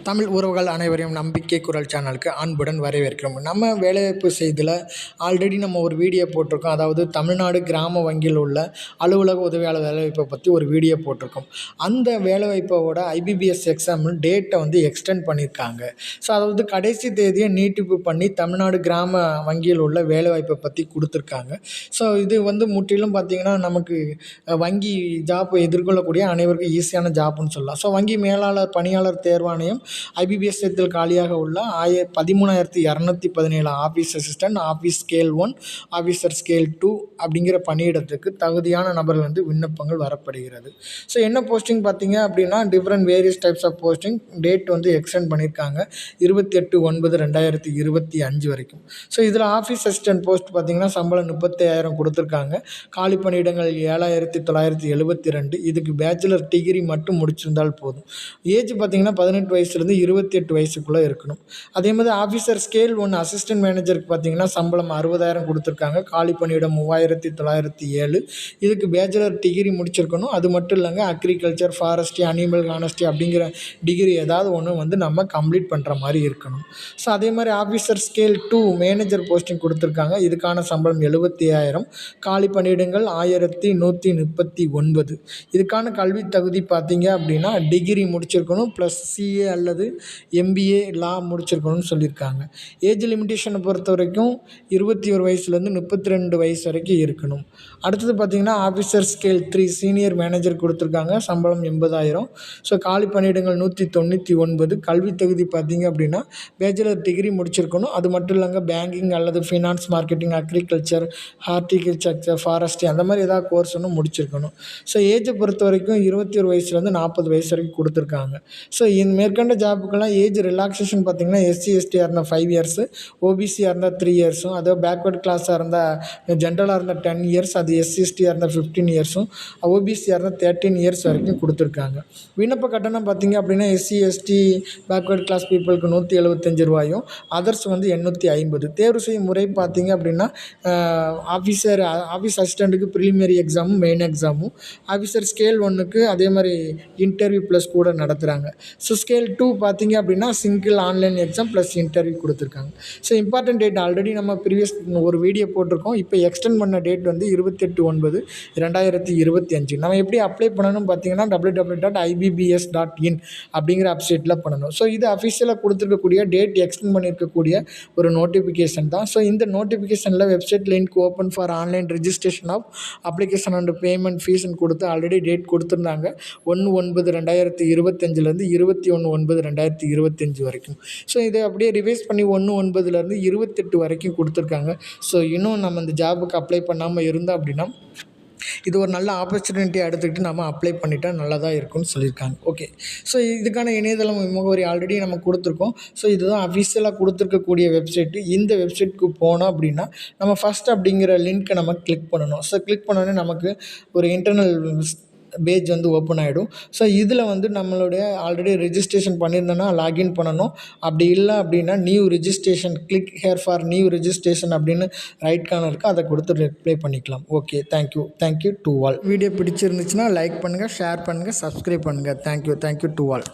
தமிழ் உறவுகள் அனைவரையும் நம்பிக்கை குரல் சேனலுக்கு அன்புடன் வரவேற்கிறோம். நம்ம வேலைவாய்ப்பு செய்தியில் ஆல்ரெடி நம்ம ஒரு வீடியோ போட்டிருக்கோம். அதாவது தமிழ்நாடு கிராம வங்கியில் உள்ள அலுவலக உதவியாளர் வேலைவாய்ப்பை பற்றி ஒரு வீடியோ போட்டிருக்கோம். அந்த வேலைவாய்ப்போட ஐபிபிஎஸ் எக்ஸாம் டேட்டை வந்து எக்ஸ்டெண்ட் பண்ணியிருக்காங்க. ஸோ அதாவது கடைசி தேதியை நீட்டிப்பு பண்ணி தமிழ்நாடு கிராம வங்கியில் உள்ள வேலைவாய்ப்பை பற்றி கொடுத்துருக்காங்க. ஸோ இது வந்து முற்றிலும் பார்த்திங்கன்னா நமக்கு வங்கி ஜாப் எதிர்கொள்ளக்கூடிய அனைவருக்கும் ஈஸியான ஜாப்னு சொல்லலாம். ஸோ வங்கி மேலாளர் பணியாளர் தேர்வாணையம் ஐபிபிஎஸ் இடத்தில் காலியாக உள்ள 13,217 office assistant, office scale 1, officer scale 2 அப்படிங்கிற பணியிடத்துக்கு தகுதியான நபர்கள் வந்து விண்ணப்பங்கள் வரப்படுகிறது. ஸோ என்ன போஸ்டிங் பார்த்தீங்க அப்படின்னா different various types of posting date வந்து எக்ஸ்டெண்ட் பண்ணியிருக்காங்க 28/9/2025 வரைக்கும். ஸோ இதில் ஆஃபீஸ் அசிஸ்டன்ட் போஸ்ட் பார்த்திங்கன்னா சம்பளம் 35,000 கொடுத்துருக்காங்க. காலி பணியிடங்கள் 7,972. இதுக்கு பேச்சுலர் டிகிரி மட்டும் முடிச்சிருந்தால் போதும். ஏஜ் பார்த்திங்கன்னா 18 வயசுலேருந்து 28 வயசுக்குள்ளே இருக்கணும். அதே மாதிரி ஆஃபீஸர் ஸ்கேல் 1 அசிஸ்டன்ட் மேனேஜருக்கு பார்த்திங்கன்னா சம்பளம் 60,000 கொடுத்துருக்காங்க. காலி பணியிடம் 3,907. இதுக்கு பேச்சுலர் டிகிரி முடிச்சிருக்கணும். அது மட்டும் இல்லைங்க, அக்ரிகல்ச்சர், ஃபாரஸ்ட்ரி, அனிமல் ஹானஸ்ட்ரி அப்படிங்கிற டிகிரி ஏதாவது ஒன்று வந்து நம்ம கம்ப்ளீட் பண்ணுற மாதிரி இருக்கணும். ஸோ அதே மாதிரி ஆஃபீஸர் ஸ்கேல் 2 மேனேஜர் போஸ்டிங் கொடுத்துருக்காங்க. இதுக்கான சம்பளம் 75,000. காலி பணியிடங்கள் 1,139. இதுக்கான கல்வி தகுதி பார்த்திங்க அப்படின்னா டிகிரி முடிச்சிருக்கணும் ப்ளஸ் சிஏ அல்லது எம்பிஏ லா முடிச்சிருக்கணும்னு சொல்லியிருக்காங்க. ஏஜ் லிமிட்டேஷனை பொறுத்த வரைக்கும் 21 வயசுலேருந்து 32 வயசு வரைக்கும் இருக்கணும். அடுத்தது பார்த்திங்கன்னா ஆஃபீஸர் ஸ்கேல் 3 சீனியர் மேனேஜர் கொடுத்துருக்காங்க. சம்பளம் 80,000. ஸோ காலி பணியிடங்கள் 199. கல்வி தகுதி பார்த்திங்க அப்படின்னா பேச்சுலர் டிகிரி முடிச்சிருக்கணும். அது மட்டும் இல்லைங்க, பேங்கிங் அல்லது finance, marketing, agriculture, horticulture, forestry அந்த மாதிரி ஏதாவது கோர்ஸ் ஒன்று முடிச்சிருக்கணும். ஸோ ஏஜை பொறுத்த வரைக்கும் 21 வயசுலேருந்து 40 வயசு வரைக்கும் கொடுத்துருக்காங்க. ஸோ இந்த மேற்கண்ட ஜாப்புக்கெல்லாம் ஏஜ் ரிலாக்ஸேஷன் பார்த்திங்கன்னா எஸ்சி எஸ்டியாக இருந்தால் 5 இயர்ஸு, ஓபிசியாக இருந்தால் 3 இயர்ஸும், அதே பேக்வர்ட் கிளாஸாக இருந்தால் ஜென்ரலாக இருந்தால் 10 இயர்ஸ், அது எஸ்சி எஸ்டியாக இருந்தால் 15 இயர்ஸும், ஓபிசியாக இருந்தால் 13 இயர்ஸ் வரைக்கும் கொடுத்துருக்காங்க. விண்ணப்ப கட்டணம் பார்த்திங்க அப்படின்னா எஸ்சி எஸ்டி பேக்வர்ட் கிளாஸ் பீப்புளுக்கு 175 ரூபாயும், அதர்ஸ் வந்து 850. தேர்வு செய்யும் முறை பார்த்திங்க அப்படின்னா ஆஃபீஸ் அசிஸ்டண்ட்டுக்கு ப்ரிலிமினரி எக்ஸாமும் மெயின் எக்ஸாமும், ஆஃபீஸர் ஸ்கேல் 1க்கு அதே மாதிரி இன்டர்வியூ ப்ளஸ் கூட நடத்துகிறாங்க. ஸோ ஸ்கேல் 2 பார்த்திங்க அப்படின்னா single online exam plus interview கொடுத்துருக்காங்க. ஸோ இம்பார்ட்டன்ட் டேட் ஆல்ரெடி நம்ம ப்ரீவியஸ் ஒரு வீடியோ போட்டிருக்கோம். இப்போ எக்ஸ்டெண்ட் பண்ண டேட் வந்து 28/9/2025. நம்ம எப்படி அப்ளை பண்ணணும் பார்த்திங்கன்னா www.ibbs.in அப்படிங்கிற வெப்சைட்டில் பண்ணணும். ஸோ இது அஃபிஷியலாக கொடுத்துருக்கக்கூடிய டேட் எக்ஸ்டெண்ட் பண்ணியிருக்கக்கூடிய ஒரு நோட்டிஃபிகேஷன் தான். ஸோ இந்த நோட்டிஃபிகேஷனில் website link open for online registration of application and payment ஃபீஸ்ன்னு கொடுத்து ஆல்ரெடி டேட் கொடுத்துருந்தாங்க 1/9/2025 21/9/2025 வரைக்கும். ஸோ இதை அப்படியே ரிவைஸ் பண்ணி 1/9 28 வரைக்கும் கொடுத்துருக்காங்க. ஸோ இன்னும் நம்ம இந்த ஜாபுக்கு அப்ளை பண்ணாமல் இருந்தோம் அப்படின்னா இது ஒரு நல்ல ஆப்பர்ச்சுனிட்டியை எடுத்துக்கிட்டு நம்ம அப்ளை பண்ணிட்டா நல்லதாக இருக்கும்னு சொல்லியிருக்காங்க. ஓகே, ஸோ இதுக்கான இணையதளம் முகவரி ஆல்ரெடி நம்ம கொடுத்துருக்கோம். ஸோ இதுதான் அஃபிஷியலாக கொடுத்துருக்கக்கூடிய வெப்சைட்டு. இந்த வெப்சைட்டுக்கு போனோம் அப்படின்னா நம்ம ஃபஸ்ட் அப்படிங்கிற லிங்க்கை நம்ம கிளிக் பண்ணணும். ஸோ கிளிக் பண்ணோன்னே நமக்கு ஒரு இன்டர்னல் பேஜ் வந்து ஓப்பன் ஆகிடும். ஸோ இதில் வந்து நம்மளுடைய ஆல்ரெடி ரெஜிஸ்ட்ரேஷன் பண்ணியிருந்தோன்னா லாகின் பண்ணணும். அப்படி இல்லை அப்படின்னா new registration, click hair for new registration அப்படின்னு ரைட் கார்னர் இருக்குது, அதை கொடுத்து ரிப்ளை பண்ணிக்கலாம். Okay, thank you to all. Video பிடிச்சிருந்துச்சுன்னா லைக் பண்ணுங்கள், ஷேர் பண்ணுங்கள், சப்ஸ்கிரைப் பண்ணுங்கள். Thank you to all.